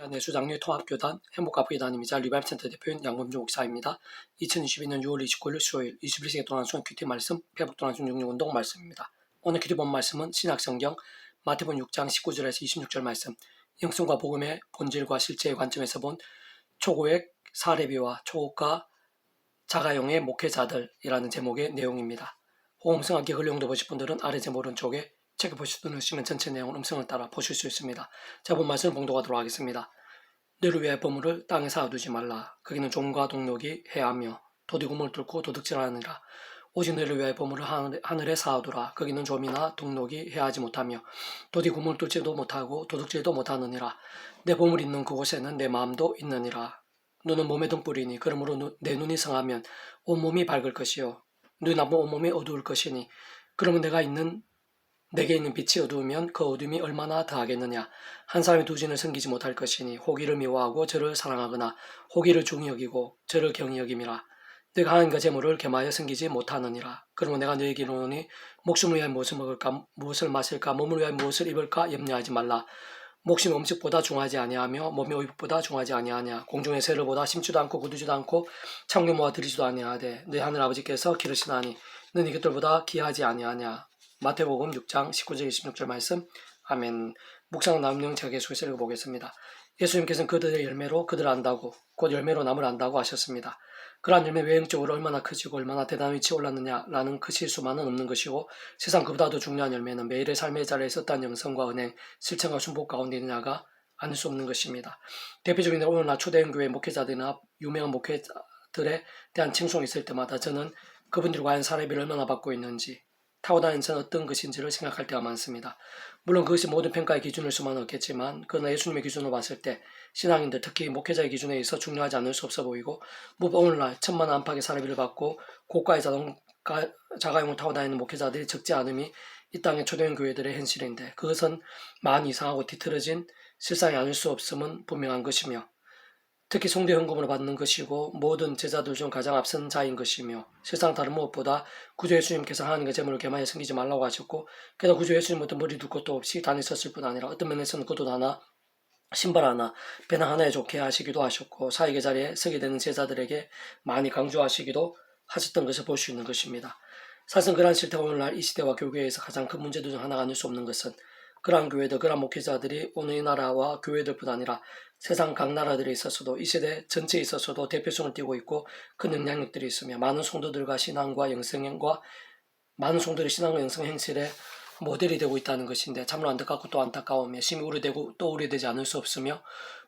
안녕하십니까. 내수장리 통합교단 행복가쁘기 담임이자 리바입센터 대표인 양범주 목사입니다. 2022년 6월 29일 수요일 21세기 동안순 큐티 말씀 회복동안순 육육운동 말씀입니다. 오늘 큐티 본 말씀은 신약성경 마태복음 6장 19절에서 26절 말씀, 영성과 복음의 본질과 실제의 관점에서 본 초고액 사례비와 초고가 자가용의 목회자들이라는 제목의 내용입니다. 호음성하기 흘용도 보실 분들은 아래 제목 오른쪽에 책을 보시면 전체 내용을 음성을 따라 보실 수 있습니다. 자, 본 말씀을 봉독하도록 하겠습니다. 너를 위하여 보물을 땅에 쌓아두지 말라. 거기는 종과 동록이 해하며 도둑구멍을 뚫고 도둑질하느니라. 오직 너를 위하여 보물을 하늘에 쌓아두라. 거기는 좀이나 동록이 해하지 못하며 도둑구멍을 뚫지도 못하고 도둑질도 못하느니라. 내 보물이 있는 그곳에는 내 마음도 있느니라. 눈은 몸의 등불이니 그러므로 내 눈이 성하면 온몸이 밝을 것이요 눈이 나쁘면 온몸이 어두울 것이니 그러면 내게 있는 빛이 어두우면 그 어둠이 얼마나 더하겠느냐. 한 사람이 두 진을 섬기지 못할 것이니 호기를 미워하고 저를 사랑하거나 호기를 중히 여기고 저를 경히 여김이라. 내가 하나님과 재물을 겸하여 섬기지 못하느니라. 그러면 내가 너에게 이르노니 목숨을 위하여 무엇을 먹을까 무엇을 마실까 몸을 위하여 무엇을 입을까 염려하지 말라. 목숨이 음식보다 중하지 아니하며 몸이 의복보다 중하지 아니하냐. 공중의 새를 보다 심지도 않고 거두지도 않고 창녀 모아 들이지도 아니하되 너희 하늘 아버지께서 기르시나니 너는 이것들보다 귀하지 아니하냐. 마태복음 6장 19절 26절 말씀. 아멘. 묵상 남용 제가 계속해서 읽어보겠습니다. 예수님께서는 그들의 열매로 그들을 안다고 곧 열매로 남을 안다고 하셨습니다. 그러한 열매 외형적으로 얼마나 커지고 얼마나 대단한 위치에 올랐느냐라는 그 실수만은 없는 것이고 세상 그보다도 중요한 열매는 매일의 삶의 자리에 썼다는 영성과 은행, 실천과 순복 가운데 있느냐가 아닐 수 없는 것입니다. 대표적인 오늘날 초대형 교회 목회자들이나 유명한 목회자들에 대한 칭송이 있을 때마다 저는 그분들이 과연 사례비를 얼마나 받고 있는지 타고다니는 것은 어떤 것인지를 생각할 때가 많습니다. 물론 그것이 모든 평가의 기준일 수만은 없겠지만 그러나 예수님의 기준으로 봤을 때 신앙인들 특히 목회자의 기준에 있어 중요하지 않을 수 없어 보이고 오늘날 천만 원 안팎의 사례비를 받고 고가의 자가용을 타고 다니는 목회자들이 적지 않음이 이 땅의 초대형 교회들의 현실인데 그것은 많이 이상하고 뒤틀어진 실상이 아닐 수 없음은 분명한 것이며 특히 성대 헌금으로 받는 것이고 모든 제자들 중 가장 앞선 자인 것이며 세상 다른 무엇보다 구주 예수님께서 하나님과 재물을 겸하여 섬기지 말라고 하셨고 게다가 구주 예수님부터 머리 둘 것도 없이 다니셨을 뿐 아니라 어떤 면에서는 겉옷 하나 신발 하나 배낭 하나에 좋게 하시기도 하셨고 사역의 자리에 서게 되는 제자들에게 많이 강조하시기도 하셨던 것을 볼 수 있는 것입니다. 사실 그러한 실태가 오늘날 이 시대와 교회에서 가장 큰 문제들 중 하나가 아닐 수 없는 것은 그러한 교회들, 그러한 목회자들이 오늘 이 나라와 교회들뿐 아니라 세상 각 나라들에 있어서도 이 세대 전체에 있어서도 대표성을 띠고 있고 큰 영향력들이 있으며 많은 성도들과 신앙과 영성과 많은 성도들의 신앙과 영성 행실에 모델이 되고 있다는 것인데 참으로 안타깝고 또 안타까우며 심히 우려되고 또 우려되지 않을 수 없으며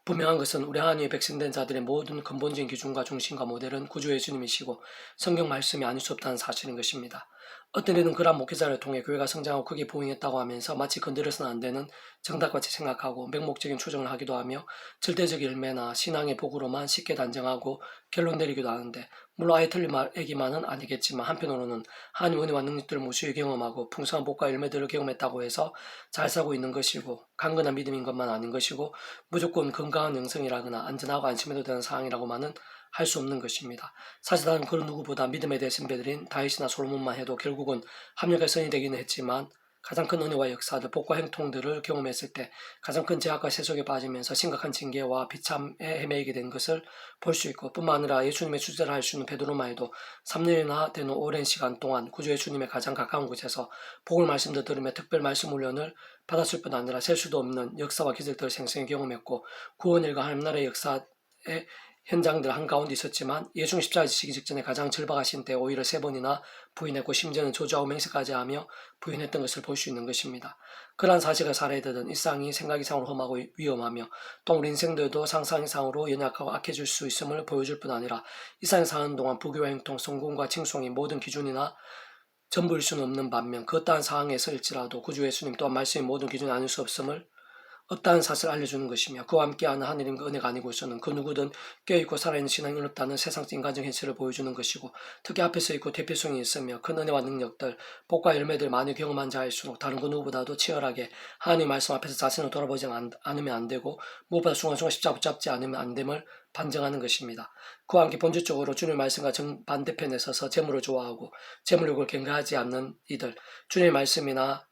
분명한 것은 우리 하나님의 백성된 자들의 모든 근본적인 기준과 중심과 모델은 구주 예수님이시고 성경 말씀이 아닐 수 없다는 사실인 것입니다. 어떤 이는 그러한 목회자를 통해 교회가 성장하고 크게 부흥했다고 하면서 마치 건드려서는 안 되는 정답같이 생각하고 맹목적인 추정을 하기도 하며 절대적 열매나 신앙의 복으로만 쉽게 단정하고 결론 내리기도 하는데 물론 아예 틀린 얘기만은 아니겠지만 한편으로는 하나님 은혜와 능력들을 무수히 경험하고 풍성한 복과 열매들을 경험했다고 해서 잘 살고 있는 것이고 강건한 믿음인 것만 아닌 것이고 무조건 건강한 영성이라거나 안전하고 안심해도 되는 상황이라고만은 할 수 없는 것입니다. 사실 다른 그 누구보다 믿음에 대해 선배들인 다윗이나 솔로몬만 해도 결국은 합력의 선이 되기는 했지만 가장 큰 은혜와 역사들, 복과 행통들을 경험했을 때 가장 큰 제약과 세속에 빠지면서 심각한 징계와 비참에 헤매이게 된 것을 볼 수 있고 뿐만 아니라 예수님의 주제를 할 수 있는 베드로만 해도 3년이나 되는 오랜 시간 동안 구주 예수님의 가장 가까운 곳에서 복을 말씀도 들으며 특별 말씀 훈련을 받았을 뿐 아니라 셀 수도 없는 역사와 기적들을 생생히 경험했고 구원일과 하나님 나라의 역사에 현장들 한가운데 있었지만 예수님 십자가에 지시기 직전에 가장 절박하신 때 오히려 3번이나 부인했고 심지어는 조주하고 맹세까지 하며 부인했던 것을 볼 수 있는 것입니다. 그러한 사실을 살아야되던 일상이 생각 이상으로 험하고 위험하며 또 우리 인생들도 상상 이상으로 연약하고 악해질 수 있음을 보여줄 뿐 아니라 이상에 사는 동안 부교와 행통, 성공과 칭송이 모든 기준이나 전부일 수는 없는 반면 그 어떠한 상황에서일지라도 구주 예수님 또한 말씀이 모든 기준이 아닐 수 없다는 사실을 알려주는 것이며 그와 함께하는 하느님의 은혜가 아니고서는 그 누구든 깨어있고 살아있는 신앙이 어렵다는 세상적 인간적 현실을 보여주는 것이고 특히 앞에서 있고 대표성이 있으며 큰 은혜와 능력들, 복과 열매들 많이 경험한 자일수록 다른 그 누구보다도 치열하게 하나님 말씀 앞에서 자신을 돌아보지 않으면 안 되고 무엇보다 순간순간 십자가 붙잡지 않으면 안 됨을 반증하는 것입니다. 그와 함께 본질적으로 주님의 말씀과 정반대편에 서서 재물을 좋아하고 재물욕을 경계하지 않는 이들, 주님의 말씀이나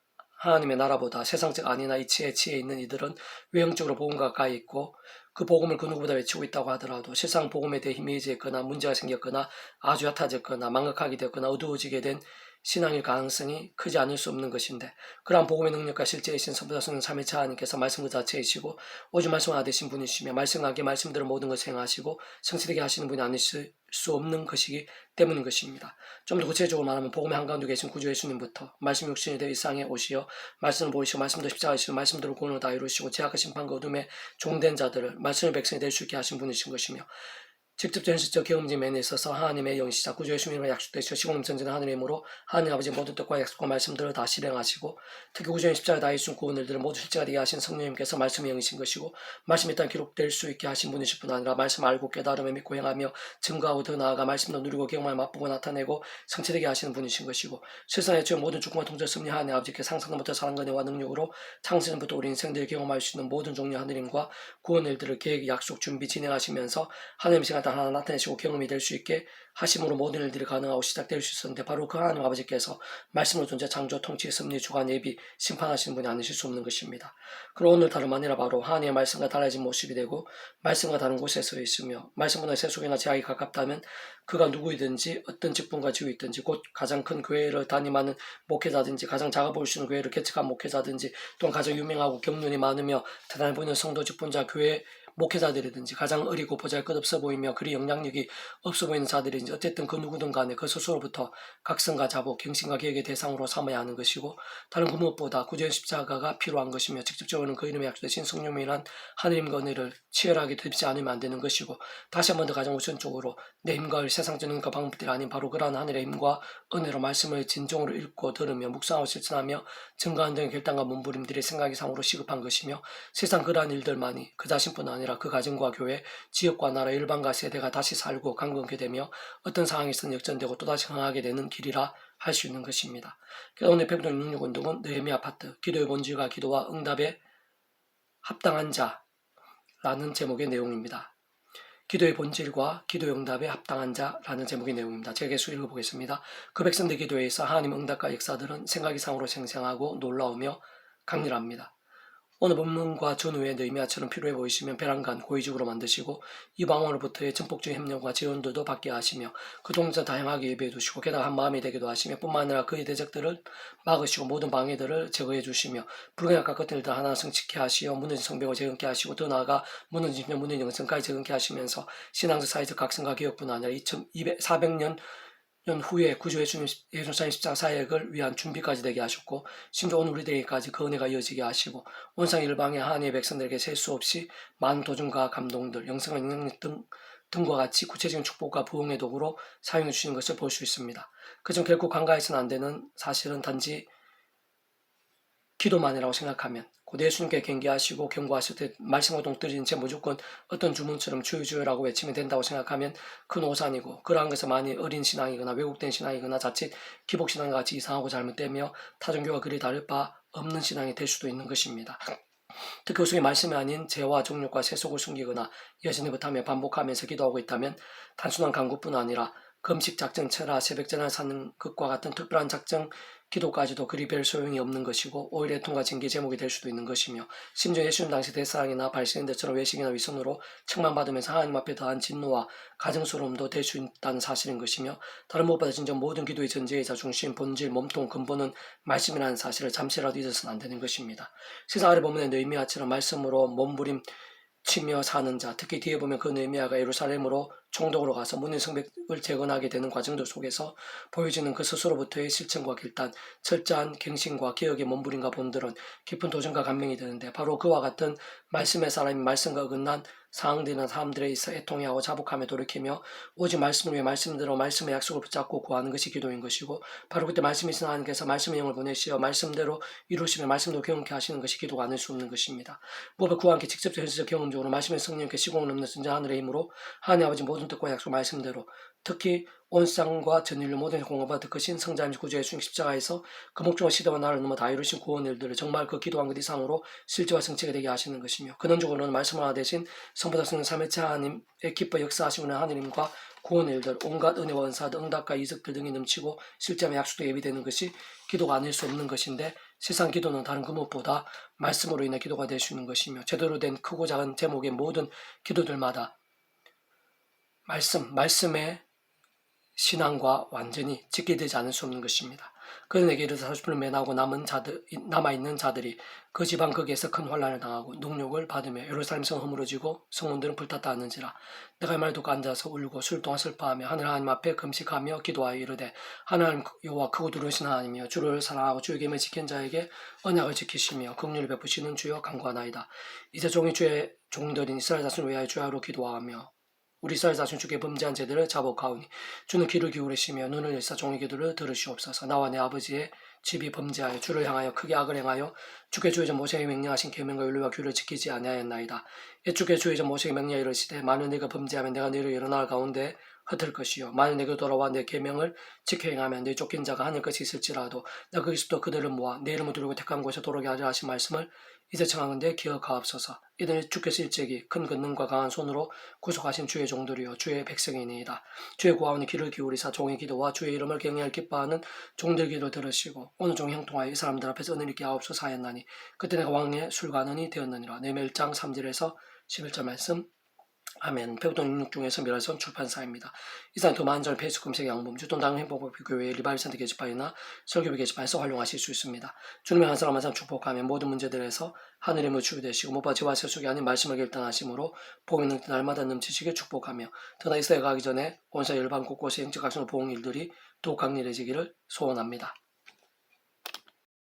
하나님의 나라보다 세상적 안위나 이치에 치에 있는 이들은 외형적으로 복음과 가까이 있고 그 복음을 그 누구보다 외치고 있다고 하더라도 실상 복음에 대해 힘이 있거나 문제가 생겼거나 아주 얕아졌거나 망각하게 되었거나 어두워지게 된 신앙일 가능성이 크지 않을 수 없는 것인데, 그러한 복음의 능력과 실제이신 선보다스는 3회차 하나님께서 말씀 그 자체이시고 오직 말씀을 아되신 분이시며 말씀하게 말씀대로 모든 것을 행하시고 성취되게 하시는 분이 아니실 수 없는 것이기 때문인 것입니다. 좀 더 구체적으로 말하면 복음의 한가운데 계신 구주 예수님부터 말씀 육신이 되어 이 세상에 오시어 말씀을 보이시고 말씀대로 십자가이시고 말씀대로 구원을 다 이루시고 죄악과 심판과 어둠에 종된 자들을 말씀의 백성이 될 수 있게 하신 분이신 것이며, 직접 현실적 경험진 면에 있어서 하나님의 영시자 구주 예수님으로 약속되시고 시공 전전한 하늘의 힘으로 하나님 아버지 모든 뜻과 약속과 말씀들을 다 실행하시고, 특히 구주의 십자가에 다 이룬 구원을 모두 실제가 되게 하신 성령님께서 말씀의 영이신 것이고, 말씀이 일단 기록될 수 있게 하신 분이실 뿐 아니라 말씀 알고 깨달으며 믿고 행하며 증거하고 더 나아가 말씀도 누리고 경험하여 맛보고 나타내고 성취되게 하시는 분이신 것이고, 세상의 주의 모든 주권과 통제를 섭리하는 아버지께 상상도 못할 사랑과 은혜와 능력으로 창세전부터 우리 인생들이 경험할 수 있는 모든 종류 하늘임과 구원 일들을 계획, 약속, 준비, 진행하시면서 하나님 시간 하나 나타내시고 경험이 될 수 있게 하심으로 모든 일들이 가능하고 시작될 수 있었는데, 바로 그 하나님 아버지께서 말씀으로 존재, 창조, 통치, 섭리, 주관, 예비, 심판하시는 분이 아니실 수 없는 것입니다. 그리고 오늘 다름 아니라 바로 하나님의 말씀과 달라진 모습이 되고 말씀과 다른 곳에 서 있으며, 말씀보다 세속이나 제약이 가깝다면 그가 누구이든지 어떤 직분과 지위 있든지, 곧 가장 큰 교회를 담임하는 목회자든지 가장 작아 보일 수 있는 교회를 개척한 목회자든지, 또는 가장 유명하고 경륜이 많으며 대단해 보이는 성도 직분자 교회 목회자들이든지, 가장 어리고 보잘것없어 보이며 그리 영향력이 없어 보이는 자들이든지, 어쨌든 그 누구든 간에 그 스스로부터 각성과 자복, 경신과 계획의 대상으로 삼아야 하는 것이고, 다른 그 무엇보다 구주의 십자가가 필요한 것이며, 직접적으로는 그 이름에 약속되신 성령이란 하느님과 은혜를 치열하게 드립지 않으면 안 되는 것이고, 다시 한 번 더 가장 우선적으로 내 힘과 세상적인 능력과 방법들이 아닌 바로 그러한 하늘의 힘과 은혜로 말씀을 진정으로 읽고 들으며 묵상하고 실천하며 증거한 등의 결단과 몸부림들이 생각이 상으로 시급한 것이며, 세상 그러한 일들만이 그 자신뿐 아니라 그 가정과 교회, 지역과 나라, 일반과 세대가 다시 살고 강건케 되며 어떤 상황에서는 역전되고 또다시 흥하게 되는 길이라 할 수 있는 것입니다. 그래서 오늘 페브동 66운동은 느헤미야 파트, 기도의 본질과 기도와 응답에 합당한 자라는 제목의 내용입니다. 기도의 본질과 기도의 응답에 합당한 자라는 제목의 내용입니다. 제가 계속 읽어보겠습니다. 그 백성들 기도에 있어 하나님 응답과 역사들은 생각 이상으로 생생하고 놀라우며 강렬합니다. 오늘 본문과 전후에 느헤미야처럼 필요해 보이시면 배란간 고의적으로 만드시고 이방원으로부터의 전폭적인 협력과 지원들도 받게 하시며 그 동자 다양하게 예배해 두시고 게다가 한 마음이 되기도 하시며, 뿐만 아니라 그의 대적들을 막으시고 모든 방해들을 제거해 주시며 불경에 가까운 일들 하나 성취케 하시어 무너진 성벽을 재건케 하시고, 더 나아가 무너진 영성까지 재건케 하시면서 신앙적 사회적 각성과 개혁뿐 아니라 400년 후에 구주 예수님 십자가 사역을 위한 준비까지 되게 하셨고, 심지어 오늘 우리들에게까지 그 은혜가 이어지게 하시고 온상 일방의 하나님의 백성들에게 셀 수 없이 많은 도전과 감동들, 영성과 영향력 등과 같이 구체적인 축복과 부흥의 도구로 사용해 주시는 것을 볼 수 있습니다. 그중 결코 간과해서는 안 되는 사실은 단지 기도만이라고 생각하면, 곧 예수님께 경계하시고 경고하실 때 말씀과 동떨어진 채 무조건 어떤 주문처럼 주여주여라고 외치면 된다고 생각하면 큰 오산이고, 그러한 것은 많이 어린 신앙이거나 왜곡된 신앙이거나 자칫 기복신앙과 같이 이상하고 잘못되며 타종교와 그리 다를 바 없는 신앙이 될 수도 있는 것입니다. 특히 교수의 말씀이 아닌 죄와 정욕과 세속을 숨기거나 여신을 부타며 반복하면서 기도하고 있다면 단순한 간구뿐 아니라 금식 작정, 철야, 새벽전을 사는 것과 같은 특별한 작정, 기도까지도 그리 별 소용이 없는 것이고 오히려 통과 징계 제목이 될 수도 있는 것이며, 심지어 예수님 당시 대사랑이나 발생인들처럼 외식이나 위선으로 책망받으면서 하나님 앞에 더한 진노와 가증스러움도 될 수 있다는 사실인 것이며, 다른 무엇보다 진정 모든 기도의 전제이자 중심, 본질, 몸통, 근본은 말씀이라는 사실을 잠시라도 잊어서는 안 되는 것입니다. 세상 아래 본문의 느헤미야처럼 말씀으로 몸부림 치며 사는 자, 특히 뒤에 보면 그 느헤미야가 예루살렘으로 총독으로 가서 문인 성벽을 재건하게 되는 과정들 속에서 보여지는 그 스스로부터의 실천과 결단, 철저한 갱신과 개혁의 몸부림과 본들은 깊은 도전과 감명이 되는데, 바로 그와 같은 말씀의 사람이 말씀과 어긋난 상황들이나 사람들에 있어 애통해하고 자복하며 돌이키며 오직 말씀을 위해 말씀대로 말씀의 약속을 붙잡고 구하는 것이 기도인 것이고, 바로 그때 말씀이 있는 하나님께서 말씀의 영을 보내시어 말씀대로 이루시며 말씀도 경험케 하시는 것이 기도가 아닐 수 없는 것입니다. 무엇보다 그와 함께 직접적 현실적 경험적으로 말씀의 성령께 시공을 넘는 전자 하늘의 힘으로 하나님 아버지 모든 뜻과 약속 말씀대로, 특히 온 세상과 전 인류 모든 공업과 더 크신 성자님 구주 예수님 십자가에서 그 목적과 시대와 나라를 넘어 다 이루신 구원 일들을 정말 그 기도한 것 이상으로 실제와 성취가 되게 하시는 것이며, 근원적으로는 말씀을 하나 대신 성보다 성령 3회차 하나님의 기뻐 역사하시는 하느님과 구원 일들, 온갖 은혜와 은사들, 응답과 이적들 등이 넘치고 실제하면 약속도 예비되는 것이 기도가 아닐 수 없는 것인데, 세상 기도는 다른 그 무엇보다 말씀으로 인해 기도가 될 수 있는 것이며 제대로 된 크고 작은 제목의 모든 기도들마다 말씀의 신앙과 완전히 지키되지 않을 수 없는 것입니다. 그는 내게 이르되 40분을 매나고 남아있는 자들이 그 지방 거기에서 큰 환난을 당하고 능욕을 받으며 예루살렘성 허물어지고 성문들은 불탔다 하는지라. 내가 이 말을 듣고 앉아서 울고 술 동안 슬퍼하며 하늘 하나님 앞에 금식하며 기도하여 이르되 하나님 여호와 크고 두려우신 하나님이여 주를 사랑하고 주의 계명을 지킨 자에게 언약을 지키시며 긍휼을 베푸시는 주여 간구하나이다. 이제 종이 주의 종들인 이스라엘 자손을 위하여 주야로 기도하며 우리 이스라엘 자손 주께 범죄한 죄들을 자복하오니 주는 귀를 기울이시며 눈을 열사 종의 기도를 들으시옵소서. 나와 내 아버지의 집이 범죄하여 주를 향하여 크게 악을 행하여 주께 주의 전 모세에게 명령하신 계명과 율례와 규를 지키지 아니하였나이다. 옛주께 주의 전 모세에게 명령하 이르시되 만일 네가 범죄하면 내가 너희를 여러 나라 가운데 흩을 것이요 만일 내게 돌아와 내 계명을 지켜 행하면 네 쫓긴 자가 하늘 것이 있을지라도 내가 거기서부터 그들을 모아 내 이름을 두르고 택한 곳에 도록게 하려 하신 말씀을 이제 청하건대 기억하옵소서. 이들은 주께서 일찍이 큰 권능과 강한 손으로 구속하신 주의 종들이요 주의 백성이니이다. 주의 구하오니 귀를 기울이사 종의 기도와 주의 이름을 경외할 기뻐하는 종들 기도를 들으시고 오늘 종 형통하여 이 사람들 앞에서 은혜를 있게 하옵소서 하였나니 그때 내가 왕의 술관원이 되었느니라. 네멜 1장 3절에서 11절 말씀. 아멘. 배우돈 66중에서 멸선 출판사입니다. 이상 더 많은 절 페이스 검색 양범주 또 다른 행복법교 교회 리바이브 센터 게시판이나 설교비 게시판에서 활용하실 수 있습니다. 주님의 한 사람 한 사람 축복하며 모든 문제들에서 하늘의 무추이 되시고 못봐 지와 세속이 아닌 말씀을 결단하심으로 복의 능력 날마다 넘치시길 축복하며 더나 이스라엘 가기 전에 온 세계 열방 곳곳에 행적각성의 보응 일들이 더욱 강렬해지기를 소원합니다.